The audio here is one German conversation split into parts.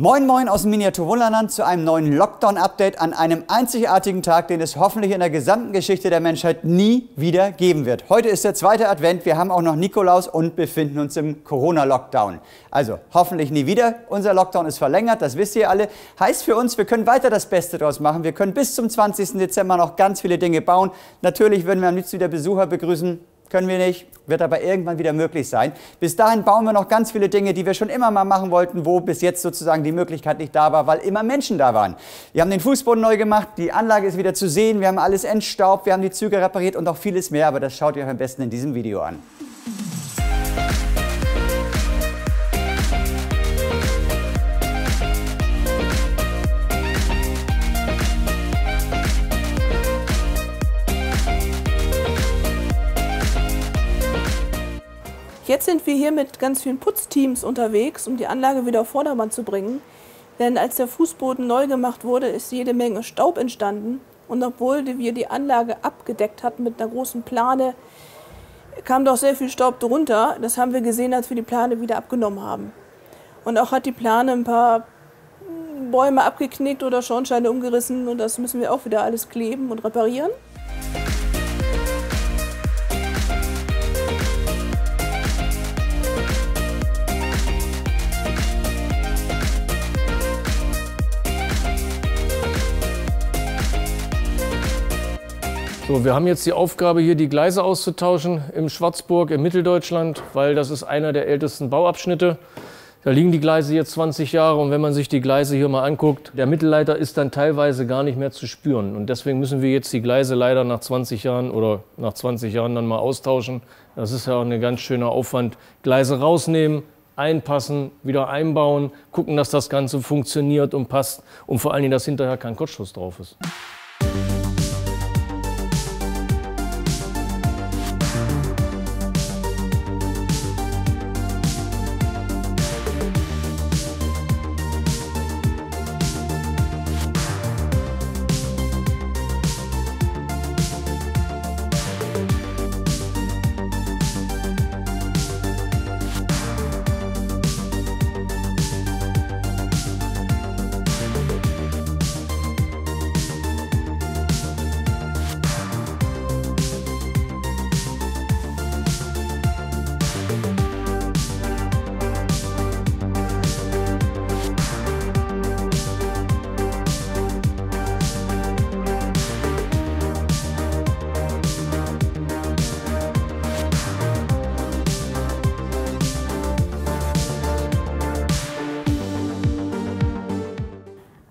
Moin Moin aus dem Miniaturwunderland zu einem neuen Lockdown-Update an einem einzigartigen Tag, den es hoffentlich in der gesamten Geschichte der Menschheit nie wieder geben wird. Heute ist der zweite Advent, wir haben auch noch Nikolaus und befinden uns im Corona-Lockdown. Also hoffentlich nie wieder. Unser Lockdown ist verlängert, das wisst ihr alle. Heißt für uns, wir können weiter das Beste draus machen. Wir können bis zum 20. Dezember noch ganz viele Dinge bauen. Natürlich würden wir am liebsten wieder Besucher begrüßen. Können wir nicht, wird aber irgendwann wieder möglich sein. Bis dahin bauen wir noch ganz viele Dinge, die wir schon immer mal machen wollten, wo bis jetzt sozusagen die Möglichkeit nicht da war, weil immer Menschen da waren. Wir haben den Fußboden neu gemacht, die Anlage ist wieder zu sehen, wir haben alles entstaubt, wir haben die Züge repariert und noch vieles mehr, aber das schaut ihr euch am besten in diesem Video an. Jetzt sind wir hier mit ganz vielen Putzteams unterwegs, um die Anlage wieder auf Vordermann zu bringen. Denn als der Fußboden neu gemacht wurde, ist jede Menge Staub entstanden. Und obwohl wir die Anlage abgedeckt hatten mit einer großen Plane, kam doch sehr viel Staub drunter. Das haben wir gesehen, als wir die Plane wieder abgenommen haben. Und auch hat die Plane ein paar Bäume abgeknickt oder Schornsteine umgerissen. Und das müssen wir auch wieder alles kleben und reparieren. So, wir haben jetzt die Aufgabe, hier die Gleise auszutauschen im Schwarzburg, in Mitteldeutschland, weil das ist einer der ältesten Bauabschnitte. Da liegen die Gleise jetzt 20 Jahre und wenn man sich die Gleise hier mal anguckt, der Mittelleiter ist dann teilweise gar nicht mehr zu spüren. Und deswegen müssen wir jetzt die Gleise leider nach 20 Jahren oder nach 20 Jahren dann mal austauschen. Das ist ja auch ein ganz schöner Aufwand. Gleise rausnehmen, einpassen, wieder einbauen, gucken, dass das Ganze funktioniert und passt und vor allen Dingen, dass hinterher kein Kurzschluss drauf ist.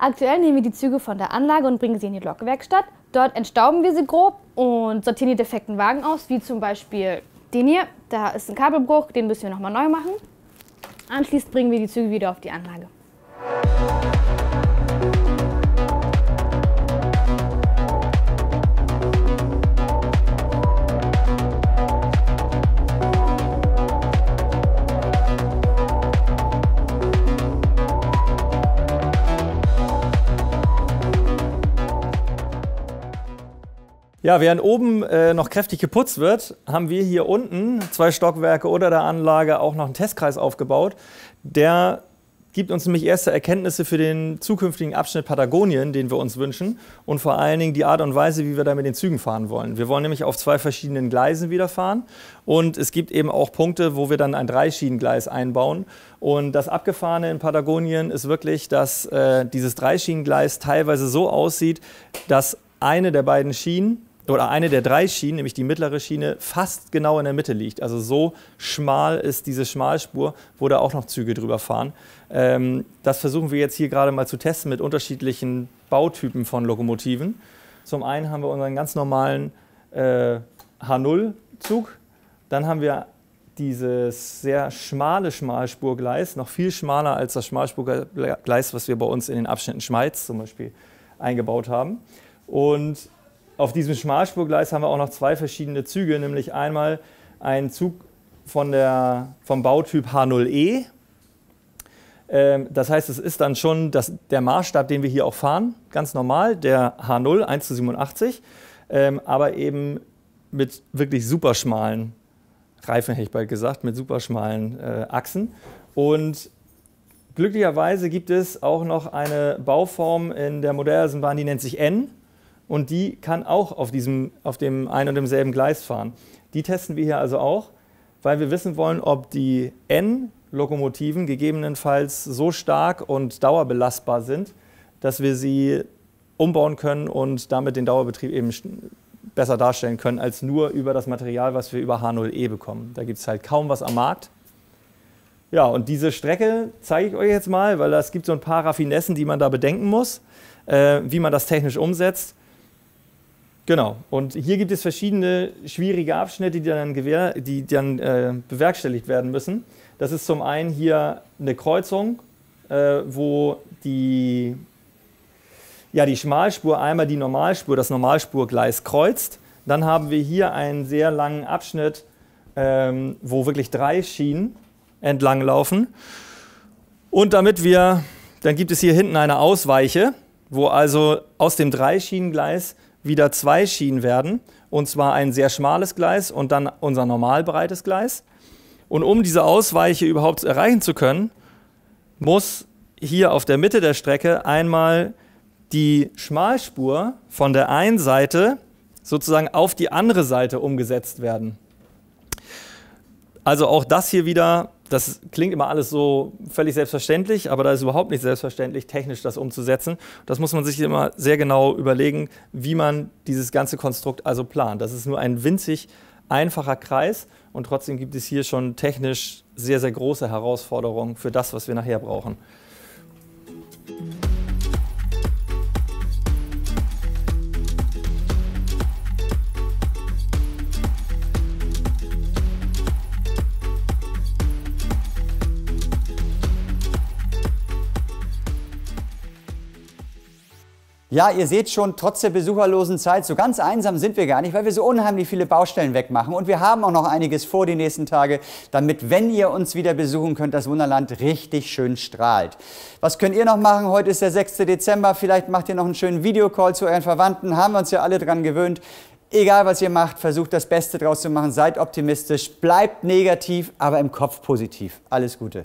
Aktuell nehmen wir die Züge von der Anlage und bringen sie in die Lokwerkstatt. Dort entstauben wir sie grob und sortieren die defekten Wagen aus, wie zum Beispiel den hier. Da ist ein Kabelbruch, den müssen wir nochmal neu machen. Anschließend bringen wir die Züge wieder auf die Anlage. Ja, während oben noch kräftig geputzt wird, haben wir hier unten 2 Stockwerke unter der Anlage auch noch einen Testkreis aufgebaut. Der gibt uns nämlich erste Erkenntnisse für den zukünftigen Abschnitt Patagonien, den wir uns wünschen und vor allen Dingen die Art und Weise, wie wir da mit den Zügen fahren wollen. Wir wollen nämlich auf 2 verschiedenen Gleisen wieder fahren und es gibt eben auch Punkte, wo wir dann ein 3-Schienen-Gleis einbauen. Und das Abgefahrene in Patagonien ist wirklich, dass dieses 3-Schienen-Gleis teilweise so aussieht, dass eine der beiden Schienen oder eine der 3 Schienen, nämlich die mittlere Schiene, fast genau in der Mitte liegt. Also so schmal ist diese Schmalspur, wo da auch noch Züge drüber fahren. Das versuchen wir jetzt hier gerade mal zu testen mit unterschiedlichen Bautypen von Lokomotiven. Zum einen haben wir unseren ganz normalen H0-Zug. Dann haben wir dieses sehr schmale Schmalspurgleis, noch viel schmaler als das Schmalspurgleis, was wir bei uns in den Abschnitten Schmalz zum Beispiel eingebaut haben. Und auf diesem Schmalspurgleis haben wir auch noch 2 verschiedene Züge, nämlich einmal einen Zug vom Bautyp H0E. Das heißt, es ist dann schon der Maßstab, den wir hier auch fahren, ganz normal, der H0, 1:87, aber eben mit wirklich super schmalen Reifen, hätte ich bald gesagt, mit super schmalen Achsen. Und Glücklicherweise gibt es auch noch eine Bauform in der Modelleisenbahn, die nennt sich N. Und die kann auch auf dem ein und demselben Gleis fahren. Die testen wir hier also auch, weil wir wissen wollen, ob die N-Lokomotiven gegebenenfalls so stark und dauerbelastbar sind, dass wir sie umbauen können und damit den Dauerbetrieb eben besser darstellen können, als nur über das Material, was wir über H0E bekommen. Da gibt es halt kaum was am Markt. Ja, und diese Strecke zeige ich euch jetzt mal, weil es gibt so ein paar Raffinessen, die man da bedenken muss, wie man das technisch umsetzt. Genau, und hier gibt es verschiedene schwierige Abschnitte, die dann bewerkstelligt werden müssen. Das ist zum einen hier eine Kreuzung, wo die Schmalspur einmal das Normalspurgleis kreuzt. Dann haben wir hier einen sehr langen Abschnitt, wo wirklich 3 Schienen entlang laufen. Und dann gibt es hier hinten eine Ausweiche, wo also aus dem 3-Schienen-Gleis wieder 2 Schienen werden. Und zwar ein sehr schmales Gleis und dann unser normal breites Gleis. Und um diese Ausweiche überhaupt erreichen zu können, muss hier auf der Mitte der Strecke einmal die Schmalspur von der einen Seite sozusagen auf die andere Seite umgesetzt werden. Also auch das hier wieder, das klingt immer alles so völlig selbstverständlich, aber da ist überhaupt nicht selbstverständlich, technisch das umzusetzen. Das muss man sich immer sehr genau überlegen, wie man dieses ganze Konstrukt also plant. Das ist nur ein winzig einfacher Kreis und trotzdem gibt es hier schon technisch sehr, sehr große Herausforderungen für das, was wir nachher brauchen. Ja, ihr seht schon, trotz der besucherlosen Zeit, so ganz einsam sind wir gar nicht, weil wir so unheimlich viele Baustellen wegmachen. Und wir haben auch noch einiges vor die nächsten Tage, damit, wenn ihr uns wieder besuchen könnt, das Wunderland richtig schön strahlt. Was könnt ihr noch machen? Heute ist der 6. Dezember. Vielleicht macht ihr noch einen schönen Videocall zu euren Verwandten. Haben wir uns ja alle dran gewöhnt. Egal, was ihr macht, versucht das Beste draus zu machen. Seid optimistisch, bleibt negativ, aber im Kopf positiv. Alles Gute.